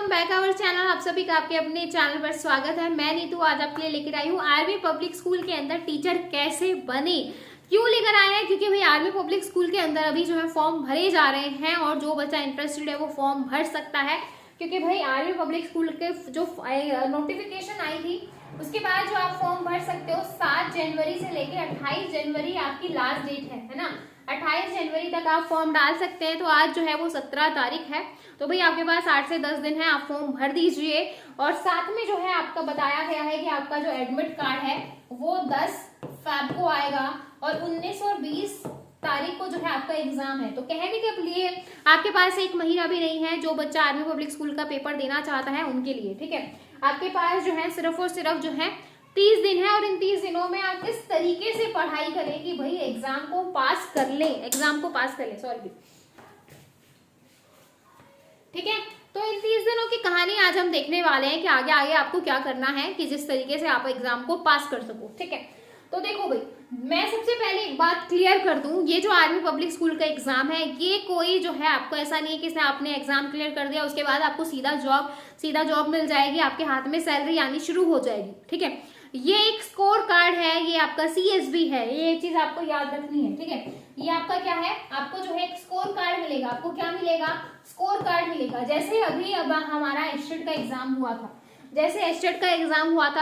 Back our channel. आप सभी का आपके अपने चैनल पर स्वागत है। मैं नीतू आज आपके लिए लेकर आई हूँ आरवी पब्लिक स्कूल के अंदर टीचर कैसे बने। क्यों लेकर आए हैं? क्योंकि भाई आरवी पब्लिक स्कूल के अंदर अभी जो है फॉर्म भरे जा रहे हैं और जो बच्चा इंटरेस्टेड है वो फॉर्म भर सकता है। क्योंकि भाई आरवी पब्लिक स्कूल के जो नोटिफिकेशन आई थी उसके बाद जो आप फॉर्म भर सकते हो 7 जनवरी से लेकर 28 जनवरी आपकी लास्ट डेट है ना। 28 जनवरी तक आप फॉर्म डाल सकते हैं। तो आज जो है वो 17 तारीख है। तो भाई आपके पास 8 से 10 दिन है, आप फॉर्म भर दीजिए। और साथ में जो है आपका बताया गया है कि आपका जो एडमिट कार्ड है वो 10 फैब को आएगा और 19 और 20 तारीख को जो है आपका एग्जाम है। तो कहने के लिए आपके पास एक महीना भी नहीं है। जो बच्चा आर्मी पब्लिक स्कूल का पेपर देना चाहता है उनके लिए, ठीक है, आपके पास जो है सिर्फ और सिर्फ जो है 30 दिन है। और इन 30 दिनों में आप किस तरीके से पढ़ाई करें कि भाई एग्जाम को पास कर लें, सॉरी, ठीक है। तो इन 30 दिनों की कहानी आज हम देखने वाले हैं कि आगे आगे आपको क्या करना है कि जिस तरीके से आप एग्जाम को पास कर सको, ठीक है। तो देखो भाई, मैं सबसे पहले एक बात क्लियर कर दूं, ये जो आर्मी पब्लिक स्कूल का एग्जाम है ये कोई जो है आपको ऐसा नहीं है कि आपने एग्जाम क्लियर कर दिया उसके बाद आपको सीधा जॉब मिल जाएगी, आपके हाथ में सैलरी आनी शुरू हो जाएगी, ठीक है। ये एक स्कोर कार्ड है, ये आपका CSB है, ये चीज आपको याद रखनी है, ठीक है। ये आपका क्या है, आपको जो है एक स्कोर कार्ड मिलेगा। आपको क्या मिलेगा? स्कोर कार्ड मिलेगा। जैसे अभी अब हमारा एस्टेट का एग्जाम हुआ था,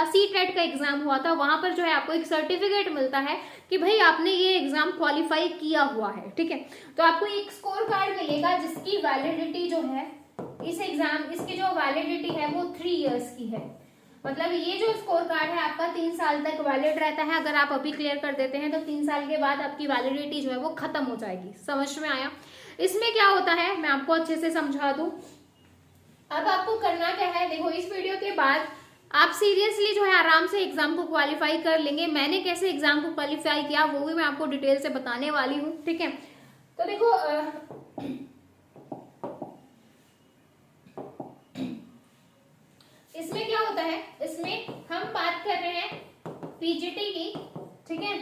सीटेट का एग्जाम हुआ था, वहां पर जो है आपको एक सर्टिफिकेट मिलता है कि भाई आपने ये एग्जाम क्वालिफाई किया हुआ है, ठीक है। तो आपको एक स्कोर कार्ड मिलेगा जिसकी वैलिडिटी जो है इसकी जो वैलिडिटी है वो 3 इयर्स की है। मतलब ये जो स्कोर कार्ड है आपका 3 साल तक वैलिड रहता है। अगर आप अभी क्लियर कर देते हैं तो 3 साल के बाद आपकी वैलिडिटी जो है वो खत्म हो जाएगी। समझ में आया? इसमें क्या होता है मैं आपको अच्छे से समझा दूं। अब आपको करना क्या है, देखो इस वीडियो के बाद आप सीरियसली जो है आराम से एग्जाम को क्वालिफाई कर लेंगे। मैंने कैसे एग्जाम को क्वालिफाई किया वो भी मैं आपको डिटेल से बताने वाली हूँ, ठीक है। तो देखो इसमें क्या होता है, इसमें हम बात कर रहे हैं पीजीटी की, ठीक है।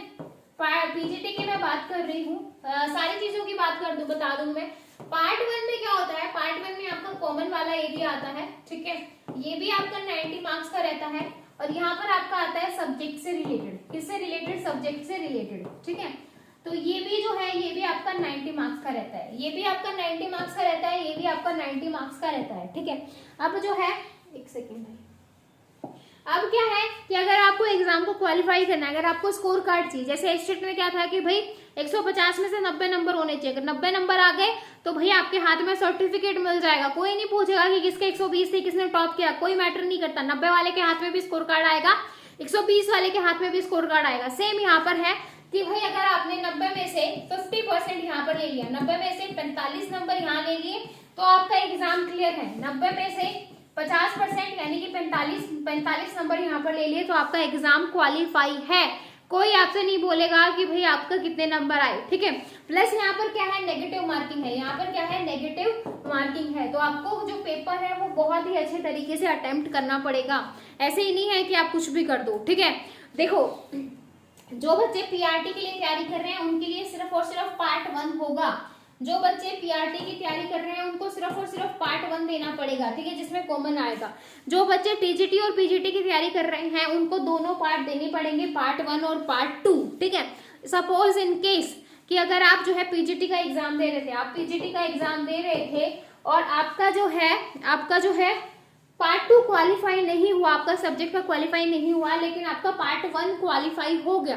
पीजीटी की मैं बात कर रही हूँ, सारी चीजों की बात कर दूं, बता दूं मैं। पार्ट 1 में क्या होता है, पार्ट 1 में आपका कॉमन वाला एरिया आता है, ठीक है। ये भी आपका 90 मार्क्स का रहता है। और यहाँ पर आपका आता है सब्जेक्ट से रिलेटेड, किससे रिलेटेड? सब्जेक्ट से रिलेटेड, ठीक है। तो ये भी जो है ये भी आपका 90 मार्क्स का रहता है, ये भी आपका 90 मार्क्स का रहता है, ये भी आपका 90 मार्क्स का रहता है, ठीक है। अब जो है एक सेकेंड भाई, अब क्या है कि अगर आपको एग्जाम को क्वालिफाई करना है, अगर आपको स्कोर कार्ड चाहिए, जैसे स्टेट में क्या था कि भाई 150 में से 90 नंबर होने चाहिए। अगर 90 नंबर आ गए तो भाई आपके हाथ में सर्टिफिकेट मिल जाएगा। कोई नहीं पूछेगा कि किसके 120 थे, किसने टॉप किया, कोई मैटर नहीं करता। 90 वाले के हाथ में भी स्कोर कार्ड आएगा, 120 वाले के हाथ में भी स्कोर कार्ड आएगा। सेम यहाँ पर है कि भाई अगर आपने 90 में से 50% यहाँ पर ले लिया, 90 में से 45 नंबर यहाँ ले लिए तो आपका एग्जाम क्लियर है। 90 में से 50% यानी कि 45 नंबर यहाँ पर ले लिए तो आपका एग्जाम क्वालिफाई है। कोई आपसे नहीं बोलेगा कि भाई आपका कितने नंबर आए, ठीक है। प्लस यहाँ पर क्या है, नेगेटिव मार्किंग है। यहाँ पर क्या है, नेगेटिव मार्किंग है। तो आपको जो पेपर है वो बहुत ही अच्छे तरीके से अटेम्प्ट करना पड़ेगा। ऐसे ही नहीं है कि आप कुछ भी कर दो, ठीक है। देखो जो बच्चे पीआरटी के लिए तैयारी कर रहे हैं उनके लिए सिर्फ और सिर्फ पार्ट 1 होगा। जो बच्चे पीआरटी की तैयारी कर रहे हैं उनको सिर्फ और सिर्फ पार्ट 1 देना पड़ेगा, ठीक है, जिसमें कॉमन आएगा। जो बच्चे टीजीटी और पीजीटी की तैयारी कर रहे हैं उनको दोनों पार्ट देने पड़ेंगे, पार्ट 1 और पार्ट 2, ठीक है। सपोज इन केस कि अगर आप जो है पीजीटी का एग्जाम दे रहे थे, आप पीजीटी का एग्जाम दे रहे थे और आपका जो है पार्ट 2 क्वालिफाई नहीं हुआ, आपका सब्जेक्ट का क्वालिफाई नहीं हुआ, लेकिन आपका पार्ट 1 क्वालिफाई हो गया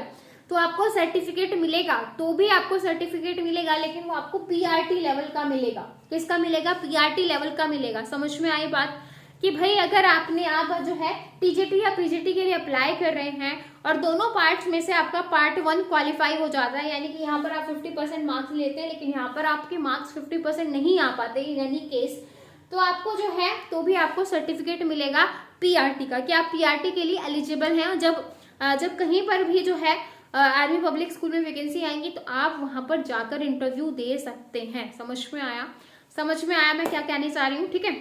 तो आपको सर्टिफिकेट मिलेगा। तो भी आपको सर्टिफिकेट मिलेगा लेकिन वो आपको पीआरटी लेवल का मिलेगा। किसका मिलेगा? पीआरटी लेवल का मिलेगा। समझ में आई बात? कि भाई अगर आप जो है टीजीटी या पीजीटी के लिए अप्लाई कर रहे हैं और दोनों पार्ट्स में से आपका पार्ट 1 क्वालिफाई हो जाता है, यानी कि यहाँ पर आप 50% मार्क्स लेते हैं लेकिन यहाँ पर आपके मार्क्स 50% नहीं आ पाते इन एनी केस, तो आपको जो है तो भी आपको सर्टिफिकेट मिलेगा पीआरटी का कि आप पीआरटी के लिए एलिजिबल हैं। जब कहीं पर भी जो है आर्मी पब्लिक स्कूल में वैकेंसी आएंगी तो आप वहां पर जाकर इंटरव्यू दे सकते हैं। समझ में आया मैं क्या कहने चाह रही हूँ, ठीक है।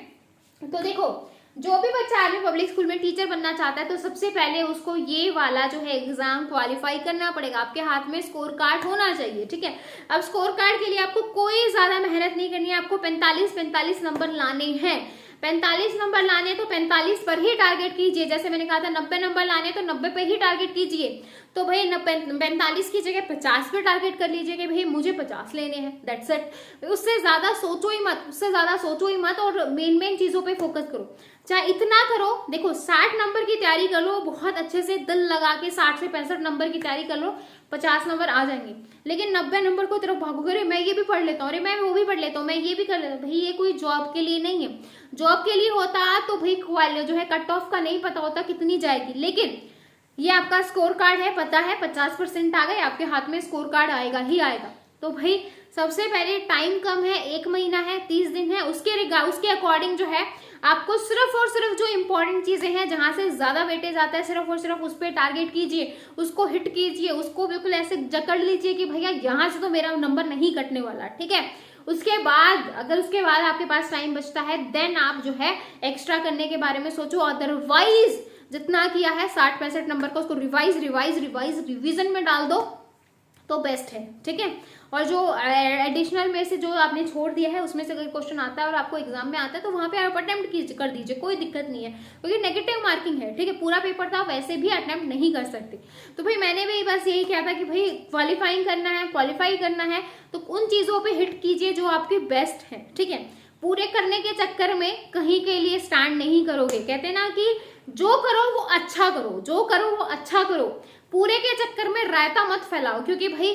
तो देखो जो भी बच्चा आर्मी पब्लिक स्कूल में टीचर बनना चाहता है तो सबसे पहले उसको ये वाला जो है एग्जाम क्वालिफाई करना पड़ेगा। आपके हाथ में स्कोर कार्ड होना चाहिए, ठीक है। अब स्कोर कार्ड के लिए आपको कोई ज्यादा मेहनत नहीं करनी है, आपको 45 नंबर लाने हैं। 45 नंबर लाने तो 45 पर ही टारगेट कीजिए। जैसे मैंने कहा था 90 नंबर लाने तो 90 पे ही टारगेट कीजिए। तो भाई 45 की जगह 50 पे टारगेट कर लीजिए कि भाई मुझे 50 लेने हैं, दैट्स इट। उससे ज्यादा सोचो ही मत, उससे ज्यादा सोचो ही मत, और मेन चीजों पे फोकस करो। चाहे इतना करो, देखो 60 नंबर की तैयारी कर लो बहुत अच्छे से, दिल लगा के 60 से 65 नंबर की तैयारी कर लो, 50 नंबर आ जाएंगे। लेकिन 90 नंबर को तरफ भागोगे, अरे मैं ये भी पढ़ लेता हूँ, अरे मैं वो भी पढ़ लेता हूँ, मैं ये भी कर लेता हूँ। भाई ये कोई जॉब के लिए नहीं है। जॉब के लिए होता तो भाई जो है कट ऑफ का नहीं पता होता कितनी जाएगी, लेकिन ये आपका स्कोर कार्ड है, पता है 50% आ गए, आपके हाथ में स्कोर कार्ड आएगा ही आएगा। तो भाई सबसे पहले टाइम कम है, 1 महीना है, 30 दिन है, उसके अकॉर्डिंग जो है आपको सिर्फ और सिर्फ जो इंपॉर्टेंट चीजें हैं, जहां से ज्यादा वेटेज आता है, सिर्फ और सिर्फ उस पर टारगेट कीजिए, उसको हिट कीजिए, उसको बिल्कुल ऐसे जकड़ लीजिए कि भैया यहाँ से तो मेरा नंबर नहीं कटने वाला, ठीक है। उसके बाद अगर उसके बाद आपके पास टाइम बचता है, देन आप जो है एक्स्ट्रा करने के बारे में सोचो। अदरवाइज जितना किया है 60-65 नंबर का, उसको रिवीजन में डाल दो तो बेस्ट है, ठीक है। और जो एडिशनल में से जो आपने छोड़ दिया है उसमें से अगर क्वेश्चन आता है और आपको एग्जाम में आता है तो वहां पे आप अटेम्प्ट कर दीजिए, कोई दिक्कत नहीं है, क्योंकि नेगेटिव मार्किंग है, ठीक है। पूरा पेपर था, वैसे भी अटेम्प्ट नहीं कर सकते। तो भाई मैंने भी बस यही किया था कि भाई क्वालिफाई करना है तो उन चीजों पे हिट कीजिए जो आपके बेस्ट है, ठीक है। पूरे करने के चक्कर में कहीं के लिए स्टैंड नहीं करोगे। कहते ना कि जो करो वो अच्छा करो, जो करो वो अच्छा करो, पूरे के चक्कर में रायता मत फैलाओ। क्योंकि भाई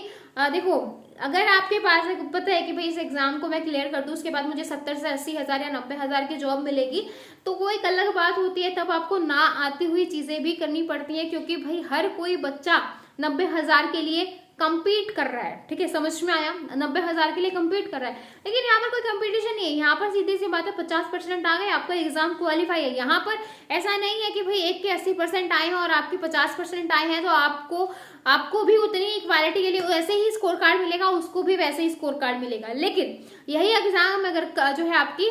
देखो, अगर आपके पास पता है कि भाई इस एग्जाम को मैं क्लियर कर दूं, उसके बाद मुझे 70 से 80 हजार या 90 हजार की जॉब मिलेगी, तो वो एक अलग बात होती है। तब आपको ना आती हुई चीजें भी करनी पड़ती है, क्योंकि भाई हर कोई बच्चा 90 हजार के लिए कंपीट कर रहा है, ठीक है। समझ में आया, 90 हजार के लिए कंपीट कर रहा है, लेकिन यहाँ पर कोई कंपटीशन नहीं है। यहाँ पर सीधी सी बात है, 50% आ गए, आपका एग्जाम क्वालिफाई है। यहाँ पर ऐसा नहीं है कि भाई 1 के 80% आए हैं और आपके 50% आए हैं तो आपको भी उतनी इक्वालिटी के लिए वैसे ही स्कोर कार्ड मिलेगा, उसको भी वैसे ही स्कोर कार्ड मिलेगा। लेकिन यही एग्जाम अगर जो है आपकी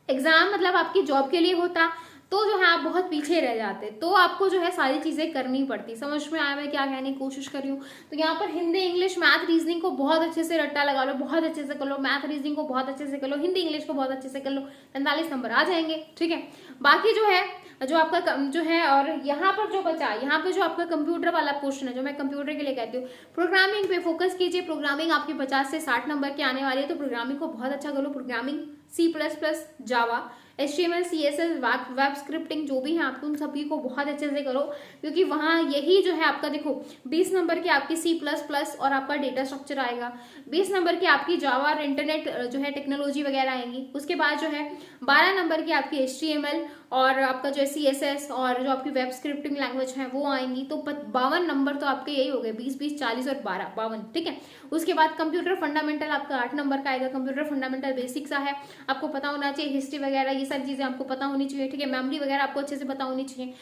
एग्जाम मतलब आपकी जॉब के लिए होता तो जो है आप बहुत पीछे रह जाते, तो आपको जो है सारी चीजें करनी पड़ती। समझ में आया मैं क्या कहने की कोशिश कर रही हूँ। तो यहाँ पर हिंदी, इंग्लिश, मैथ, रीजनिंग को बहुत अच्छे से रट्टा लगा लो, बहुत अच्छे से कर लो। मैथ रीजनिंग को बहुत अच्छे से कर लो, हिंदी इंग्लिश को बहुत अच्छे से कर लो, 45 नंबर आ जाएंगे, ठीक है। बाकी जो है जो आपका जो है, और यहाँ पर जो बचा, यहाँ पे जो आपका कंप्यूटर वाला पोर्शन है, जो मैं कंप्यूटर के लिए कहती हूँ, प्रोग्रामिंग पे फोकस कीजिए। प्रोग्रामिंग आपकी 50 से 60 नंबर की आने वाली है, तो प्रोग्रामिंग को बहुत अच्छा करो। प्रोग्रामिंग C++, जावा, HTML, CSS, वेब स्क्रिप्टिंग जो भी है आपको, उन सभी को बहुत अच्छे से करो, क्योंकि वहाँ यही जो है आपका देखो 20 नंबर की आपकी C++ और आपका डेटा स्ट्रक्चर आएगा, 20 नंबर की आपकी जावा और इंटरनेट जो है टेक्नोलॉजी वगैरह आएंगी। उसके बाद जो है 12 नंबर की आपकी HTML और आपका जो है CSS और जो आपकी वेब स्क्रिप्टिंग लैंग्वेज है वो आएंगी। तो 52 नंबर तो आपके यही हो गए, 20, 20, 40 और 12, 52, ठीक है। उसके बाद कंप्यूटर फंडामेंटल आपका 8 नंबर का आएगा। कंप्यूटर फंडामेंटल बेसिक्स है, आपको पता होना चाहिए। हिस्ट्री वगैरह ये सारी चीजें आपको पता होनी चाहिए, ठीक है। मेमोरी वगैरह आपको अच्छे से पता होनी चाहिए।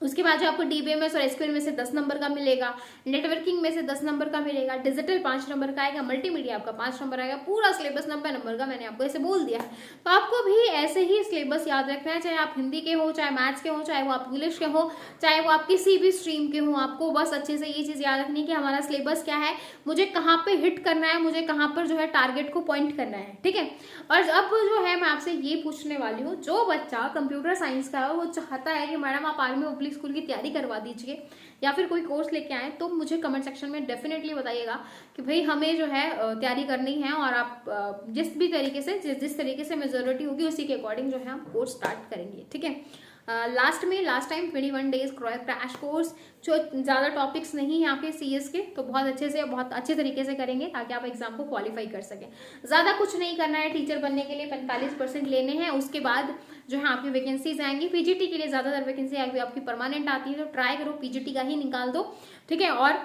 उसके बाद जो आपको DBMS और SQL में से 10 नंबर का मिलेगा, नेटवर्किंग में से 10 नंबर का मिलेगा, डिजिटल 5 नंबर का आएगा, मल्टीमीडिया आपका 5 नंबर आएगा। पूरा सिलेबस 90 नंबर का मैंने आपको ऐसे बोल दिया है। तो आपको भी ऐसे ही सिलेबस याद रखना है, चाहे आप हिंदी के हो, चाहे मैथ्स के हो, चाहे वो आप इंग्लिश के हो, चाहे वो आप किसी भी स्ट्रीम के हो। आपको बस अच्छे से ये चीज याद रखनी है कि हमारा सिलेबस क्या है, मुझे कहाँ पे हिट करना है, मुझे कहाँ पर जो है टारगेट को पॉइंट करना है, ठीक है। और अब जो है मैं आपसे ये पूछने वाली हूँ, जो बच्चा कंप्यूटर साइंस का है वो चाहता है कि मैडम आप आर्मी पब्लिक स्कूल की तैयारी करवा दीजिए या फिर कोई कोर्स लेके आए, तो मुझे कमेंट सेक्शन में डेफिनेटली बताइएगा कि भाई हमें जो है तैयारी करनी है, और आप जिस तरीके से मेजोरिटी होगी उसी के अकॉर्डिंग जो है हम कोर्स स्टार्ट करेंगे, ठीक है। Last time 21 days crash course, जो ज़्यादा टॉपिक्स नहीं है आपके CS के, तो बहुत अच्छे तरीके से करेंगे ताकि आप एग्जाम को क्वालिफाई कर सकें। ज़्यादा कुछ नहीं करना है, टीचर बनने के लिए 45% लेने हैं। उसके बाद जो है आपकी वैकेंसीज आएंगी। PGT के लिए ज़्यादातर वैकेंसी आपकी परमानेंट आती है, तो ट्राई करो PGT का ही निकाल दो, ठीक है। और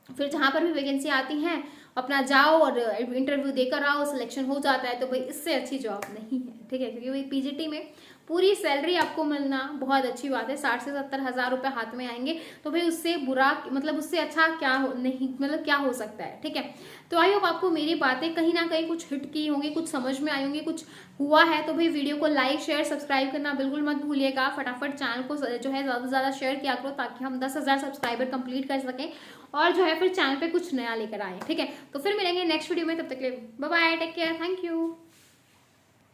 फिर जहाँ पर भी वैकेंसी आती हैं अपना जाओ और इंटरव्यू देकर आओ, सिलेक्शन हो जाता है तो भाई इससे अच्छी जॉब नहीं है, ठीक है। क्योंकि वही PGT में पूरी सैलरी आपको मिलना बहुत अच्छी बात है, 60 से 70 हजार रुपए हाथ में आएंगे, तो भाई उससे बुरा मतलब उससे अच्छा क्या हो सकता है, ठीक है। तो आई होप आपको मेरी बातें कहीं ना कहीं कुछ हिट की होंगी, कुछ समझ में आई होंगी, कुछ हुआ है। तो भाई वीडियो को लाइक, शेयर, सब्सक्राइब करना बिल्कुल मत भूलिएगा। फटाफट चैनल को जो है ज़्यादा से ज़्यादा शेयर किया करो ताकि हम 10,000 सब्सक्राइबर कंप्लीट कर सकें और जो है फिर चैनल पे कुछ नया लेकर आए, ठीक है। तो फिर मिलेंगे नेक्स्ट वीडियो में, तब तक के लिए bye bye, take care, thank you.